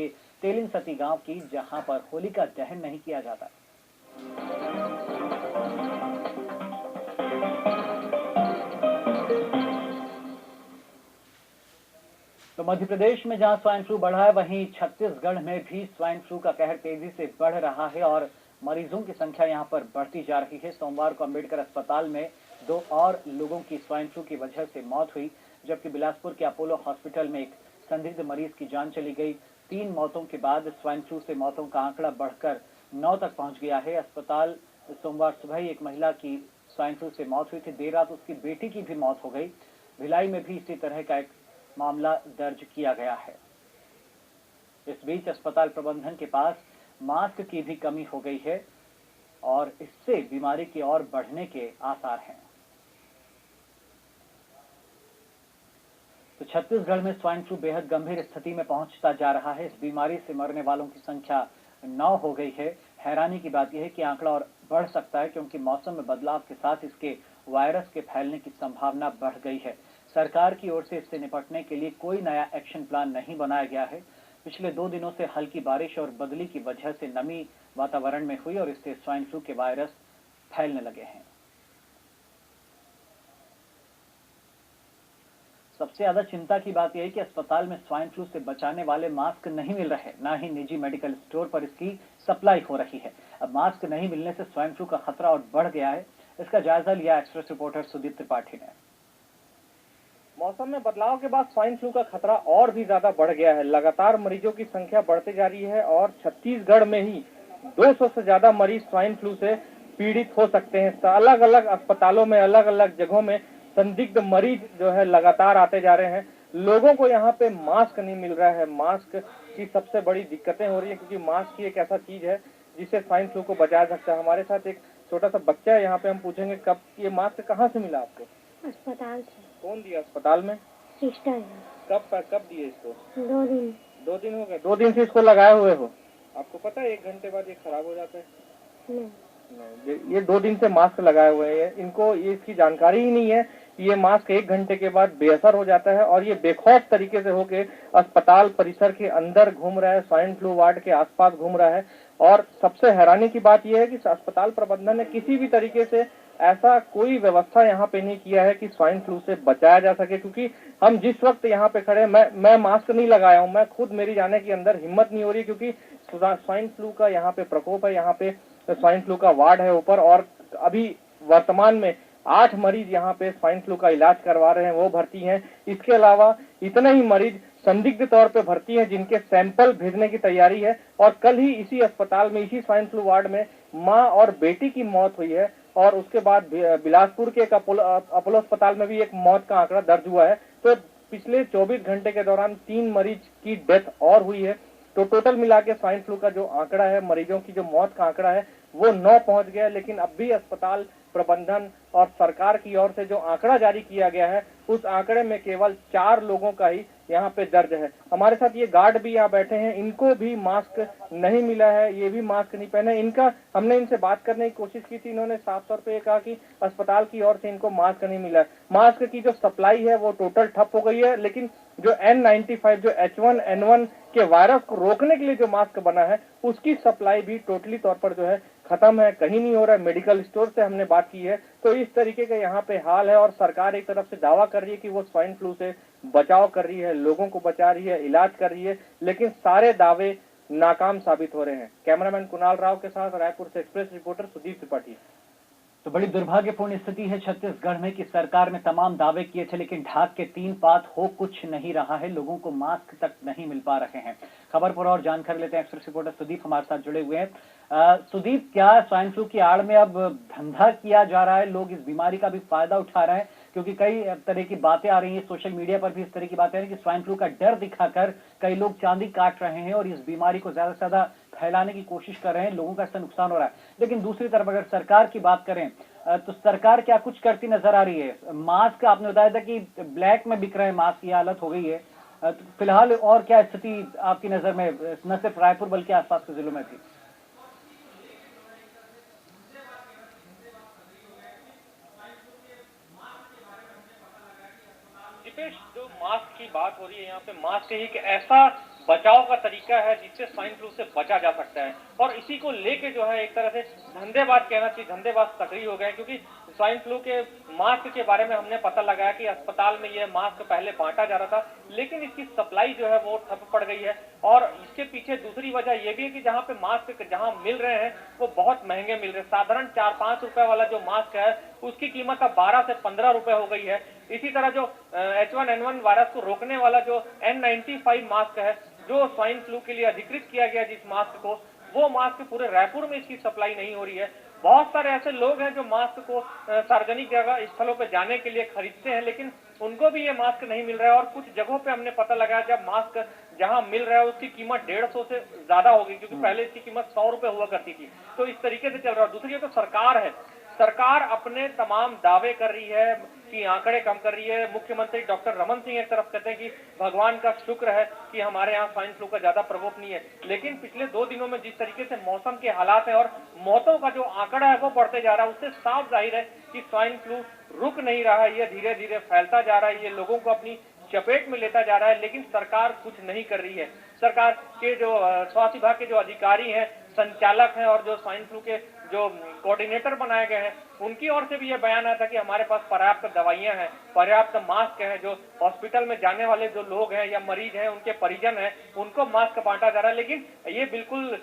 के तेलिन सती गांव की, जहां पर होलिका दहन नहीं किया जाता। तो मध्य प्रदेश में जहां स्वाइन फ्लू बढ़ा है, वहीं छत्तीसगढ़ में भी स्वाइन फ्लू का कहर तेजी से बढ़ रहा है और मरीजों की संख्या यहां पर बढ़ती जा रही है। सोमवार को अंबेडकर अस्पताल में 2 और लोगों की स्वाइन फ्लू की वजह से मौत हुई, जबकि बिलासपुर के अपोलो हॉस्पिटल में एक संदिग्ध मरीज की जान चली गई। 3 मौतों के बाद स्वाइन फ्लू से मौतों का आंकड़ा बढ़कर 9 तक पहुंच गया है। अस्पताल सोमवार सुबह ही एक महिला की स्वाइन फ्लू से मौत हुई थी। देर रात उसकी बेटी की भी मौत हो गई। भिलाई में भी इसी तरह का एक मामला दर्ज किया गया है। इस बीच अस्पताल प्रबंधन के पास मास्क की भी कमी हो गई है और इससे बीमारी की ओर बढ़ने के आसार हैं। तो छत्तीसगढ़ में स्वाइन फ्लू बेहद गंभीर स्थिति में पहुंचता जा रहा है। इस बीमारी से मरने वालों की संख्या 9 हो गई है। हैरानी की बात यह है कि आंकड़ा और बढ़ सकता है, क्योंकि मौसम में बदलाव के साथ इसके वायरस के फैलने की संभावना बढ़ गई है। सरकार की ओर से इससे निपटने के लिए कोई नया एक्शन प्लान नहीं बनाया गया है। पिछले 2 दिनों से हल्की बारिश और बदली की वजह से नमी वातावरण में हुई और इससे स्वाइन फ्लू के वायरस फैलने लगे हैं। सबसे ज्यादा चिंता की बात यह है कि अस्पताल में स्वाइन फ्लू से बचाने वाले मास्क नहीं मिल रहे, न ही निजी मेडिकल स्टोर पर इसकी सप्लाई हो रही है। अब मास्क नहीं मिलने से स्वाइन फ्लू का खतरा और बढ़ गया है। इसका जायजा लिया एक्सप्रेस रिपोर्टर सुदीप त्रिपाठी ने। मौसम में बदलाव के बाद स्वाइन फ्लू का खतरा और भी ज्यादा बढ़ गया है। लगातार मरीजों की संख्या बढ़ती जा रही है और छत्तीसगढ़ में ही 200 से ज्यादा मरीज स्वाइन फ्लू से पीड़ित हो सकते हैं। अलग अलग अस्पतालों में, अलग अलग जगहों में संदिग्ध मरीज जो है लगातार आते जा रहे हैं। लोगों को यहाँ पे मास्क नहीं मिल रहा है। मास्क की सबसे बड़ी दिक्कतें हो रही है, क्योंकि मास्क ही एक ऐसा चीज है जिससे स्वाइन फ्लू को बचाया सकता है। हमारे साथ एक छोटा सा बच्चा है यहाँ पे, हम पूछेंगे कब ये मास्क कहाँ से मिला आपको? अस्पताल से। कौन दिया अस्पताल में? सिस्टर। कब दिए इसको? 2 दिन। 2 दिन हो गए? 2 दिन से इसको लगाए हुए हो? आपको पता है 1 घंटे बाद ये खराब हो जाता है? नहीं, ये 2 दिन से मास्क लगाए हुए हैं। इनको ये इसकी जानकारी ही नहीं है कि ये मास्क 1 घंटे के बाद बेअसर हो जाता है और ये बेखौफ तरीके से होके अस्पताल परिसर के अंदर घूम रहा है, स्वाइन फ्लू वार्ड के आसपास घूम रहा है। और सबसे हैरानी की बात यह है कि अस्पताल प्रबंधन ने किसी भी तरीके से ऐसा कोई व्यवस्था यहाँ पे नहीं किया है कि स्वाइन फ्लू से बचाया जा सके। क्योंकि हम जिस वक्त यहाँ पे खड़े, मैं मास्क नहीं लगाया हूँ, मैं खुद, मेरी जाने के अंदर हिम्मत नहीं हो रही, क्योंकि स्वाइन फ्लू का यहाँ पे प्रकोप है। यहाँ पे स्वाइन फ्लू का वार्ड है ऊपर और अभी वर्तमान में 8 मरीज यहाँ पे स्वाइन फ्लू का इलाज करवा रहे हैं, वो भर्ती हैं। इसके अलावा इतने ही मरीज संदिग्ध तौर पे भर्ती हैं जिनके सैंपल भेजने की तैयारी है। और कल ही इसी अस्पताल में, इसी स्वाइन फ्लू वार्ड में माँ और बेटी की मौत हुई है और उसके बाद बिलासपुर के एक अपोलो अस्पताल में भी एक मौत का आंकड़ा दर्ज हुआ है। तो पिछले 24 घंटे के दौरान 3 मरीज की डेथ और हुई है। तो टोटल मिला के स्वाइन फ्लू का जो आंकड़ा है, मरीजों की जो मौत का आंकड़ा है, वो 9 पहुंच गया। लेकिन अब भी अस्पताल प्रबंधन और सरकार की ओर से जो आंकड़ा जारी किया गया है, उस आंकड़े में केवल 4 लोगों का ही यहाँ पे दर्ज है। हमारे साथ ये गार्ड भी यहाँ बैठे हैं, इनको भी मास्क नहीं मिला है, ये भी मास्क नहीं पहने। हमने इनसे बात करने की कोशिश की थी, इन्होंने साफ तौर पे कहा कि अस्पताल की ओर से इनको मास्क नहीं मिला है। मास्क की जो सप्लाई है वो टोटल ठप हो गई है, लेकिन जो N95, जो H1N1 के वायरस को रोकने के लिए जो मास्क बना है, उसकी सप्लाई भी टोटली तौर पर जो है खत्म है, कहीं नहीं हो रहा है। मेडिकल स्टोर से हमने बात की है, तो इस तरीके का यहाँ पे हाल है। और सरकार एक तरफ से दावा कर रही है कि वो स्वाइन फ्लू से बचाव कर रही है, लोगों को बचा रही है, इलाज कर रही है, लेकिन सारे दावे नाकाम साबित हो रहे हैं। कैमरामैन कुणाल राव के साथ रायपुर से एक्सप्रेस रिपोर्टर सुदीप त्रिपाठी। तो बड़ी दुर्भाग्यपूर्ण स्थिति है छत्तीसगढ़ में कि सरकार ने तमाम दावे किए थे, लेकिन ढाक के 3 पात हो कुछ नहीं रहा है। लोगों को मास्क तक नहीं मिल पा रहे हैं। खबर पर और जानकारी लेते हैं, एक्सप्रेस रिपोर्टर सुदीप हमारे साथ जुड़े हुए हैं। सुदीप, क्या स्वाइन फ्लू की आड़ में अब धंधा किया जा रहा है? लोग इस बीमारी का भी फायदा उठा रहे हैं, क्योंकि कई तरह की बातें आ रही हैं, सोशल मीडिया पर भी इस तरह की बातें आ रही हैं कि स्वाइन फ्लू का डर दिखाकर कई लोग चांदी काट रहे हैं और इस बीमारी को ज्यादा से ज्यादा फैलाने की कोशिश कर रहे हैं। लोगों का इससे नुकसान हो रहा है। लेकिन दूसरी तरफ अगर सरकार की बात करें तो सरकार क्या कुछ करती नजर आ रही है? मास्क, आपने बताया था कि ब्लैक में बिक रहे हैं मास्क, ये हालत हो गई है। तो फिलहाल और क्या स्थिति आपकी नजर में, न सिर्फ रायपुर बल्कि आसपास के जिलों में भी? जो मास्क की बात हो रही है, यहाँ पे मास्क एक ऐसा बचाव का तरीका है जिससे स्वाइन फ्लू से बचा जा सकता है। और इसी को लेके जो है एक तरह से धंधेबाज कहना चाहिए, धंधेबाज सक्रिय हो गए, क्योंकि स्वाइन फ्लू के मास्क के बारे में हमने पता लगाया कि अस्पताल में यह मास्क पहले बांटा जा रहा था, लेकिन इसकी सप्लाई जो है वो ठप पड़ गई है। और इसके पीछे दूसरी वजह यह भी है कि जहां पे मास्क जहां मिल रहे हैं वो बहुत महंगे मिल रहे हैं। साधारण 4-5 रुपए वाला जो मास्क है उसकी कीमत अब 12 से 15 रुपए हो गई है। इसी तरह जो H1N1 वायरस को रोकने वाला जो N95 मास्क है, जो स्वाइन फ्लू के लिए अधिकृत किया गया जिस मास्क को, वो मास्क पूरे रायपुर में इसकी सप्लाई नहीं हो रही है। बहुत सारे ऐसे लोग हैं जो मास्क को सार्वजनिक जगह स्थलों पर जाने के लिए खरीदते हैं, लेकिन उनको भी ये मास्क नहीं मिल रहा है। और कुछ जगहों पे हमने पता लगाया जब मास्क जहां मिल रहा है उसकी कीमत 150 से ज्यादा हो गई, क्योंकि पहले इसकी कीमत 100 रुपए हुआ करती थी। तो इस तरीके से चल रहा है। दूसरी तो सरकार है, सरकार अपने तमाम दावे कर रही है कि आंकड़े कम कर रही है। मुख्यमंत्री डॉक्टर रमन सिंह एक तरफ कहते हैं कि भगवान का शुक्र है कि हमारे यहाँ स्वाइन फ्लू का ज्यादा प्रकोप नहीं है, लेकिन पिछले 2 दिनों में जिस तरीके से मौसम के हालात है और मौतों का जो आंकड़ा है वो बढ़ते जा रहा है, उससे साफ जाहिर है कि स्वाइन फ्लू रुक नहीं रहा है। ये धीरे धीरे फैलता जा रहा है, ये लोगों को अपनी चपेट में लेता जा रहा है, लेकिन सरकार कुछ नहीं कर रही है। सरकार के जो स्वास्थ्य विभाग के जो अधिकारी हैं, संचालक हैं और जो स्वाइन फ्लू के जो कोऑर्डिनेटर बनाए गए हैं, उनकी ओर से भी यह बयान आया था कि हमारे पास पर्याप्त दवाइयां हैं, पर्याप्त मास्क हैं। जो हॉस्पिटल में जाने वाले जो लोग हैं या मरीज हैं, उनके परिजन हैं, उनको मास्क बांटा जा रहा है, लेकिन ये बिल्कुल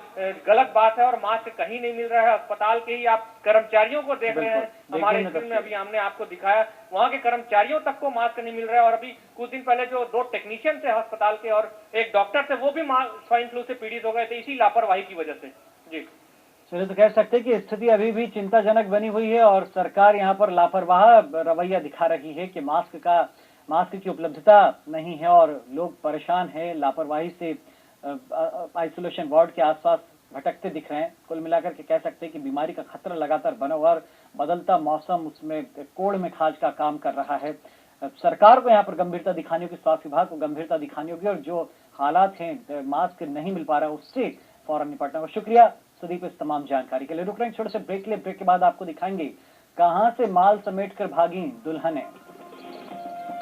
गलत बात है और मास्क कहीं नहीं मिल रहा है। अस्पताल के ही आप कर्मचारियों को देख रहे हैं, हमारे स्क्रीन में अभी हमने आपको दिखाया, वहाँ के कर्मचारियों तक को मास्क नहीं मिल रहा है। और अभी कुछ दिन पहले जो 2 टेक्नीशियन थे अस्पताल के और एक डॉक्टर थे, वो भी स्वाइन फ्लू से पीड़ित हो गए थे इसी लापरवाही की वजह से। जी चलिए, तो कह सकते हैं कि स्थिति अभी भी चिंताजनक बनी हुई है और सरकार यहाँ पर लापरवाह रवैया दिखा रही है कि मास्क की उपलब्धता नहीं है और लोग परेशान हैं, लापरवाही से आइसोलेशन वार्ड के आसपास भटकते दिख रहे हैं। कुल मिलाकर के कह सकते हैं कि बीमारी का खतरा लगातार बना हुआ और बदलता मौसम उसमें कोड़ में खाज का काम कर रहा है। सरकार को यहाँ पर गंभीरता दिखानी होगी, स्वास्थ्य विभाग को गंभीरता दिखानी होगी और जो हालात हैं, मास्क नहीं मिल पा रहा है, उससे फौरन निपटना होगा। शुक्रिया सुदीप इस तमाम जानकारी के लिए। रुक रहे हैं छोटे से ब्रेक के लिए, ब्रेक के बाद आपको दिखाएंगे कहां से माल समेट कर भागी दुल्हनें।